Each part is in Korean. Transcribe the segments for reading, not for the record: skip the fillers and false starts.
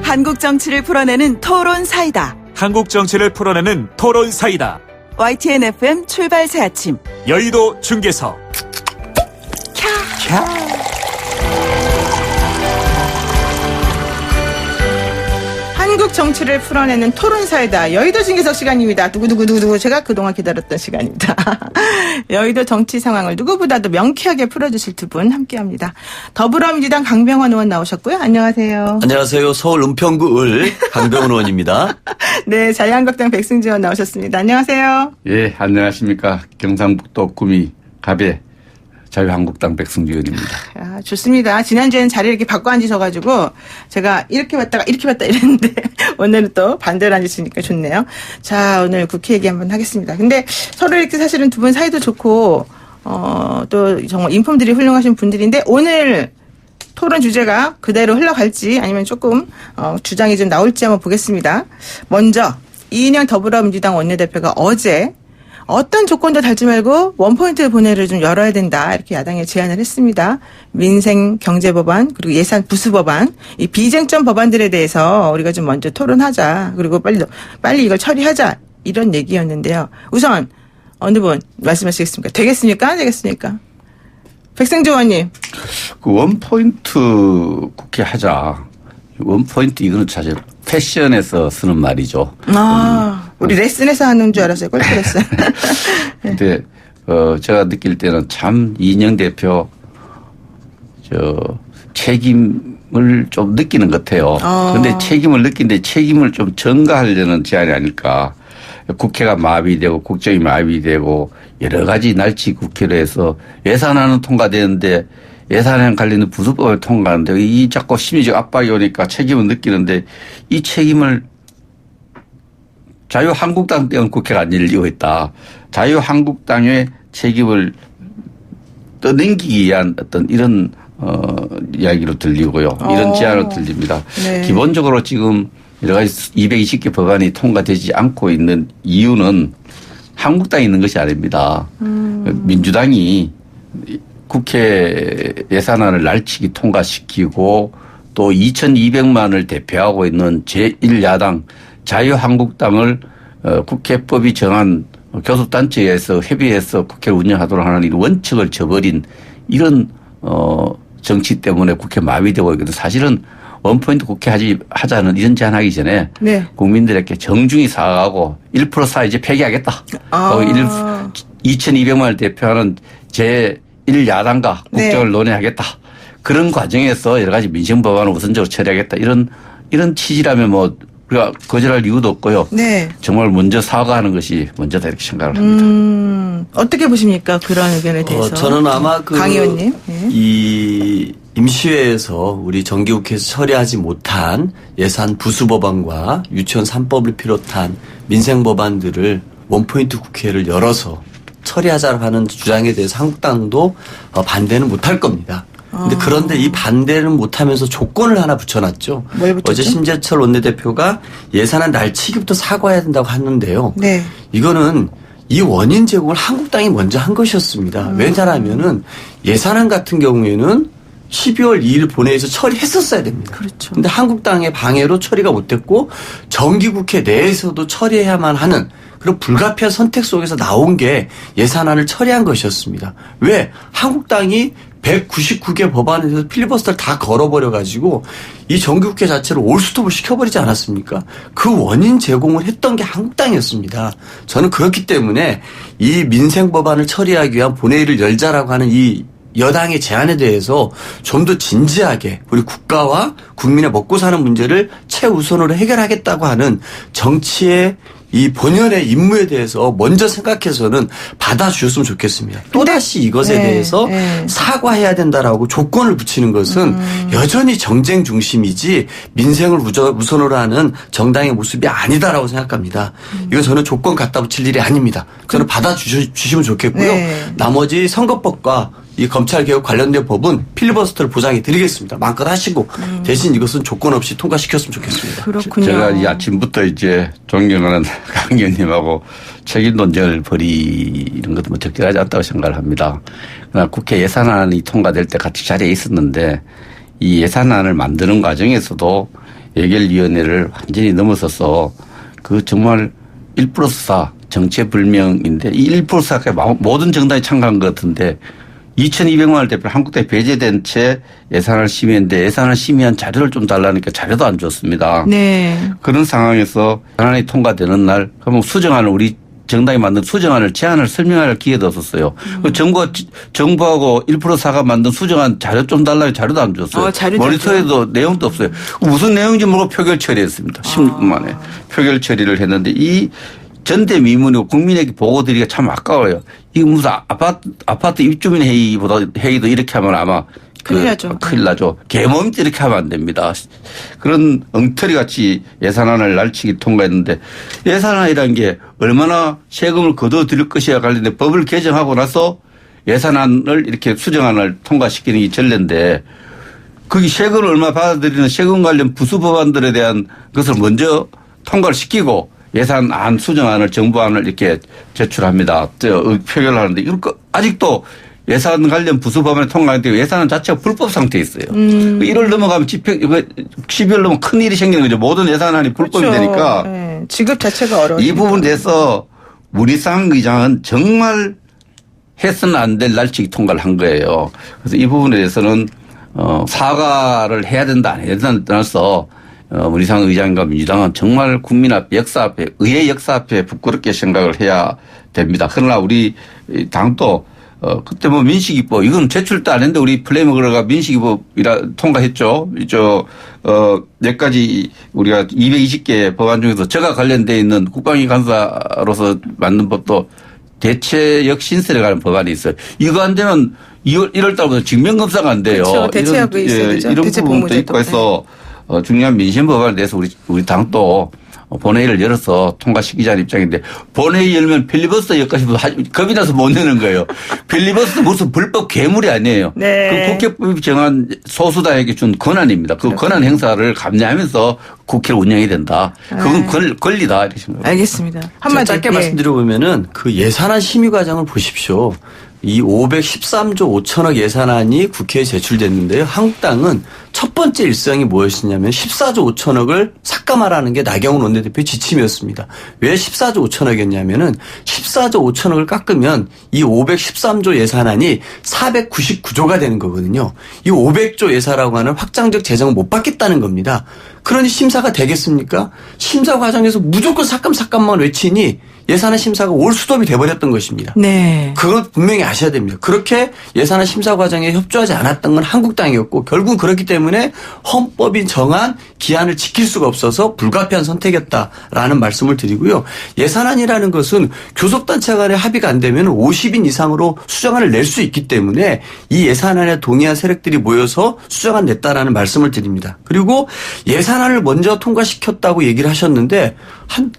한국 정치를 풀어내는 토론 사이다. 한국 정치를 풀어내는 토론 사이다. YTN FM 출발 새 아침. 여의도 중계석. 한국 정치를 풀어내는 토론사이다. 여의도 중계석 시간입니다. 누구 제가 그동안 기다렸던 시간입니다. 여의도 정치 상황을 누구보다도 명쾌하게 풀어주실 두 분 함께합니다. 더불어민주당 강병원 의원 나오셨고요. 안녕하세요. 안녕하세요. 서울 은평구 을 강병원 의원입니다. 네, 자유한국당 백승지 의원 나오셨습니다. 안녕하세요. 예, 안녕하십니까. 경상북도 구미 갑의 자유한국당 백승주 의원입니다. 아, 좋습니다. 지난주에는 자리를 이렇게 바꿔 앉으셔가지고 제가 이렇게 봤다 이랬는데 오늘은 또 반대로 앉으시니까 좋네요. 자, 오늘 국회 얘기 한번 하겠습니다. 근데 서로 이렇게 사실은 두 분 사이도 좋고 또 정말 인품들이 훌륭하신 분들인데 오늘 토론 주제가 그대로 흘러갈지 아니면 조금 주장이 좀 나올지 한번 보겠습니다. 먼저 이인영 더불어민주당 원내대표가 어제 어떤 조건도 달지 말고 원포인트 본회의를 좀 열어야 된다. 이렇게 야당에 제안을 했습니다. 민생 경제 법안 그리고 예산 부수 법안 이 비쟁점 법안들에 대해서 우리가 좀 먼저 토론하자. 그리고 빨리 이걸 처리하자. 이런 얘기였는데요. 우선 어느 분 말씀하시겠습니까? 되겠습니까? 안 되겠습니까? 백승주 의원님. 그 원포인트 국회 하자. 원포인트 이거는 사실 패션에서 쓰는 말이죠. 우리 레슨에서 하는 줄 알았어요. 골프 레슨. 근데 제가 느낄 때는 참 이인영 대표 책임을 좀 느끼는 것 같아요. 그런데 책임을 느끼는데 책임을 좀 전가하려는 제안이 아닐까. 국회가 마비되고 국정이 마비되고 여러 가지 날치 국회로 해서 예산안은 통과되는데 예산안 관련된 부수법을 통과하는데 이 자꾸 심리적 압박이 오니까 책임을 느끼는데 이 책임을 자유한국당 때문에 국회가 안 열리고 있다. 자유한국당의 책임을 떠넘기기 위한 어떤 이런 이야기로 들리고요. 이런 제안으로 들립니다. 네. 기본적으로 지금 여러 가지 220개 법안이 통과되지 않고 있는 이유는 한국당이 있는 것이 아닙니다. 민주당이 국회 예산안을 날치기 통과시키고 또 2,200만을 대표하고 있는 제1야당 자유한국당을 국회법이 정한 교섭단체에서 협의해서 국회를 운영하도록 하는 이 원칙을 저버린 이런 정치 때문에 국회 마비되고 있거든요. 사실은 원포인트 국회 하자는 이런 제안하기 전에 네. 국민들에게 정중히 사과하고 1% 사이즈 폐기하겠다. 2,200만을 대표하는 제1야당과 국정을 네. 논의하겠다. 그런 과정에서 여러 가지 민생 법안을 우선적으로 처리하겠다. 이런 취지라면 뭐 우리가 거절할 이유도 없고요. 네. 정말 먼저 사과하는 것이 먼저다 이렇게 생각을 합니다. 어떻게 보십니까? 그런 의견에 대해서. 저는 아마 강 의원님. 네. 이 임시회에서 우리 정기국회에서 처리하지 못한 예산 부수 법안과 유치원 3법을 비롯한 민생 법안들을 원포인트 국회를 열어서 처리하자고 하는 주장에 대해서 한국당도 반대는 못할 겁니다. 그런데 이 반대는 못하면서 조건을 하나 붙여놨죠. 뭘 붙였죠? 어제 심재철 원내대표가 예산안 날치기부터 사과해야 된다고 하는데요. 네. 이거는 이 원인 제공을 한국당이 먼저 한 것이었습니다. 왜냐하면은 예산안 같은 경우에는 12월 2일 본회의에서 처리했었어야 됩니다. 그렇죠. 근데 한국당의 방해로 처리가 못됐고 정기국회 내에서도 처리해야만 하는 그런 불가피한 선택 속에서 나온 게 예산안을 처리한 것이었습니다. 왜? 한국당이 199개 법안에 대해서 필리버스터를 다 걸어버려가지고 이 정기국회 자체를 올스톱을 시켜버리지 않았습니까? 그 원인 제공을 했던 게 한국당이었습니다. 저는 그렇기 때문에 이 민생 법안을 처리하기 위한 본회의를 열자라고 하는 이 여당의 제안에 대해서 좀 더 진지하게 우리 국가와 국민의 먹고 사는 문제를 최우선으로 해결하겠다고 하는 정치의 이 본연의 임무에 대해서 먼저 생각해서는 받아주셨으면 좋겠습니다. 또다시 이것에 대해서 사과해야 된다라고 조건을 붙이는 것은 여전히 정쟁 중심이지 민생을 우선으로 하는 정당의 모습이 아니다라고 생각합니다. 이건 저는 조건 갖다 붙일 일이 아닙니다. 저는 받아주시면 좋겠고요. 나머지 선거법과 이 검찰개혁 관련된 법은 필리버스터를 보장해 드리겠습니다. 마음껏 하시고 대신 이것은 조건 없이 통과시켰으면 좋겠습니다. 그렇군요. 제가 이 아침부터 이제 존경하는 강 의원님하고 책임 논쟁을 벌이는 것도 뭐 적절하지 않다고 생각을 합니다. 그러나 국회 예산안이 통과될 때 같이 자리에 있었는데 이 예산안을 만드는 과정에서도 예결위원회를 완전히 넘어서서 그 정말 1+4 정체불명인데 이 1+4가 모든 정당이 참가한 것 같은데 2,200만 원 대표 한국당에 배제된 채 예산을 심의했는데 예산을 심의한 자료를 좀 달라니까 자료도 안 줬습니다. 네. 그런 상황에서 예산안이 통과되는 날 그러면 수정안을 우리 정당이 만든 수정안을 제안을 설명할 기회도 없었어요. 정부하고 1+4가 만든 수정안 자료 좀 달라고 자료도 안 줬어요. 모니터에도 내용도 없어요. 무슨 내용인지 모르고 표결 처리했습니다. 16분 만에 표결 처리를 했는데 이 전대미문이고 국민에게 보고 드리기가 참 아까워요. 이거 무슨 아파트 입주민 회의도 이렇게 하면 아마 큰일 나죠. 큰일 나죠. 개몸 이렇게 하면 안 됩니다. 그런 엉터리 같이 예산안을 날치기 통과했는데 예산안이라는 게 얼마나 세금을 거둬들일 것이야 관련된 법을 개정하고 나서 예산안을 이렇게 수정안을 통과시키는 게 전례인데 거기 세금을 얼마 받아들이는 세금 관련 부수 법안들에 대한 것을 먼저 통과를 시키고 예산안 수정안을 정부안을 이렇게 제출합니다. 표결을 하는데 이거 아직도 예산 관련 부수 법안에 통과했는데 예산안 자체가 불법 상태에 있어요. 1월 넘어가면 12월 넘으면 큰 일이 생기는 거죠. 모든 예산안이 불법이 그렇죠. 되니까. 네. 지급 자체가 어려워요. 이 부분에 대해서 문희상 의장은 정말 해서는 안 될 날치기 통과를 한 거예요. 그래서 이 부분에 대해서는 사과를 해야 된다 안 해야 된다를 떠나서 문희상 의장과 민주당은 정말 국민 앞에 역사 앞에 의회 역사 앞에 부끄럽게 생각을 해야 됩니다. 그러나 우리 당도 그때 뭐 민식이법 이건 제출도 안 했는데 우리 플레이머그가 민식이법이라 통과했죠. 몇 가지 우리가 220개 법안 중에서 저가 관련돼 있는 국방위 간사로서 만든 법도 대체역 신설에 관한 법안이 있어요. 이거 안 되면 1월 달부터 직면검사가 안 돼요. 그렇죠. 대체하고 있어야 되죠. 이런 부분도 있고 해서 중요한 민심 법안에 대해서 우리 당도 본회의를 열어서 통과시키자는 입장인데 본회의 열면 필리버스터 여기까지 겁이 나서 못 내는 거예요. 필리버스터 무슨 불법 괴물이 아니에요. 네. 그 국회법이 정한 소수당에게 준 권한입니다. 그 권한 행사를 감내하면서 국회를 운영해야 된다. 그건 권리다 이렇게 생각합니다. 알겠습니다. 제가 한마디 짧게 말씀드려보면은 그 예산안 심의 과정을 보십시오. 이 513조 5천억 예산안이 국회에 제출됐는데요. 한국당은 첫 번째 일성이 무엇이냐면 14조 5천억을 삭감하라는 게 나경원 원내대표의 지침이었습니다. 왜 14조 5천억이었냐면은 14조 5천억을 깎으면 이 513조 예산안이 499조가 되는 거거든요. 이 500조 예산이라고 하는 확장적 재정을 못 받겠다는 겁니다. 그러니 심사가 되겠습니까? 심사 과정에서 무조건 삭감만 외치니 예산안 심사가 올수톱이 돼버렸던 것입니다. 네. 그건 분명히 아셔야 됩니다. 그렇게 예산안 심사 과정에 협조하지 않았던 건 한국당이었고 결국은 그렇기 때문에 헌법이 정한 기한을 지킬 수가 없어서 불가피한 선택이었다라는 말씀을 드리고요. 예산안이라는 것은 교섭단체 간의 합의가 안 되면 50인 이상으로 수정안을 낼 수 있기 때문에 이 예산안에 동의한 세력들이 모여서 수정안 냈다라는 말씀을 드립니다. 그리고 예산안을 먼저 통과시켰다고 얘기를 하셨는데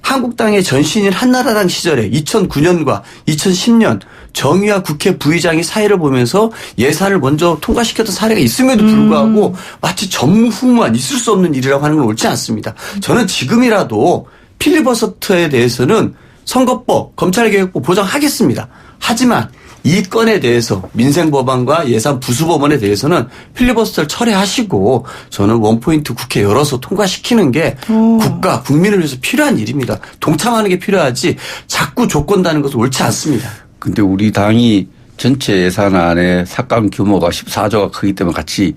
한국당의 전신인 한나라당 시절에 2009년과 2010년 정의와 국회 부의장이 사회를 보면서 예산을 먼저 통과시켰던 사례가 있음에도 불구하고 마치 전무후무한 있을 수 없는 일이라고 하는 건 옳지 않습니다. 저는 지금이라도 필리버스터에 대해서는 선거법, 검찰개혁법 보장하겠습니다. 하지만 이 건에 대해서 민생법안과 예산 부수법안에 대해서는 필리버스터를 철회하시고 저는 원포인트 국회 열어서 통과시키는 게 국가, 국민을 위해서 필요한 일입니다. 동참하는 게 필요하지 자꾸 조건 다는 것은 옳지 않습니다. 근데 우리 당이 전체 예산안의 삭감 규모가 14조가 크기 때문에 같이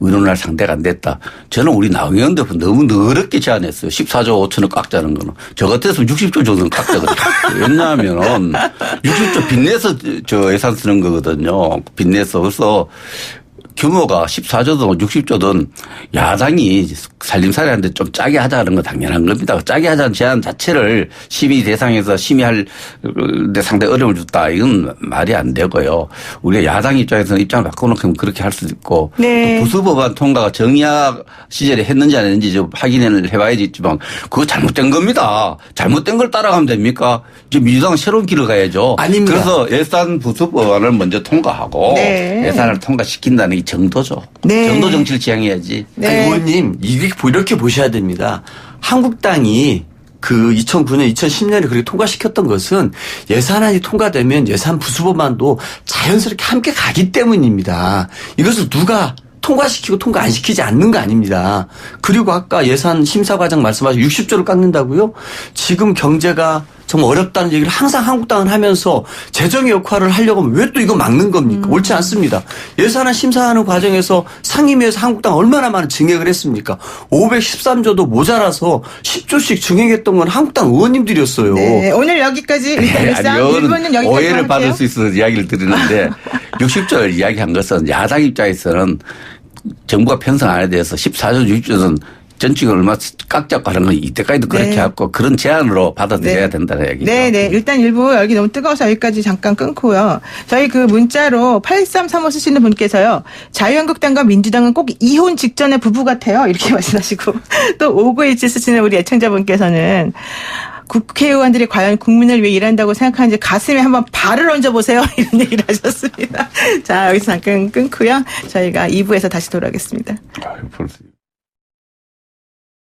의논할 상대가 안 됐다. 저는 우리 나경원 대표 너무 너럽게 제안했어요. 14조 5천억 깎자는 거는. 저 같았으면 60조 정도는 깎자거든요. 왜냐하면 60조 빚내서 저 예산 쓰는 거거든요. 빚내서. 그래서 규모가 14조든 60조든 야당이 살림살이하는데 좀 짜게 하자는 건 당연한 겁니다. 짜게 하자는 제안 자체를 심의 대상에서 심의할 데 상당히 어려움을 줬다. 이건 말이 안 되고요. 우리가 야당 입장에서는 입장을 바꿔놓고 그렇게 할 수도 있고 네. 또 부수법안 통과가 정의학 시절에 했는지 안 했는지 좀 확인을 해봐야겠지만 그거 잘못된 겁니다. 잘못된 걸 따라가면 됩니까? 이제 민주당은 새로운 길을 가야죠. 아닙니다. 그래서 예산 부수법안을 먼저 통과하고 네. 예산을 통과시킨다는 게 정도죠. 네. 정도 정치를 지향해야지. 네. 아니, 의원님 이렇게 보셔야 됩니다. 한국당이 그 2009년, 2010년에 그렇게 통과시켰던 것은 예산안이 통과되면 예산 부수법안도 자연스럽게 함께 가기 때문입니다. 이것을 누가 통과시키고 통과 안 시키지 않는 거 아닙니다. 그리고 아까 예산 심사 과정 말씀하신 60조를 깎는다고요? 지금 경제가 정말 어렵다는 얘기를 항상 한국당은 하면서 재정의 역할을 하려고 하면 왜 또 이거 막는 겁니까? 옳지 않습니다. 예산안 심사하는 과정에서 상임위에서 한국당 얼마나 많은 증액을 했습니까? 513조도 모자라서 10조씩 증액했던 건 한국당 의원님들이었어요. 네, 오늘 여기까지 일단 일상 아니, 이거는 1부는 여기까지 오해를 할게요. 받을 수 있어서 이야기를 드리는데 60조를 이야기한 것은 야당 입장에서는 정부가 편성안에 대해서 14조, 60조는 전직을 얼마 깎자고 하는 건 이때까지도 그렇게 네. 해왔고 그런 제안으로 받아들여야 네. 된다는 얘기죠. 네네. 일단 일부 여기 너무 뜨거워서 여기까지 잠깐 끊고요. 저희 그 문자로 8335 쓰시는 분께서요. 자유한국당과 민주당은 꼭 이혼 직전의 부부 같아요. 이렇게 말씀하시고 또 5917 쓰시는 우리 애청자분께서는 국회의원들이 과연 국민을 위해 일한다고 생각하는지 가슴에 한번 발을 얹어보세요. 이런 얘기를 하셨습니다. 자, 여기서 잠깐 끊고요. 저희가 2부에서 다시 돌아오겠습니다. 아유, 벌써.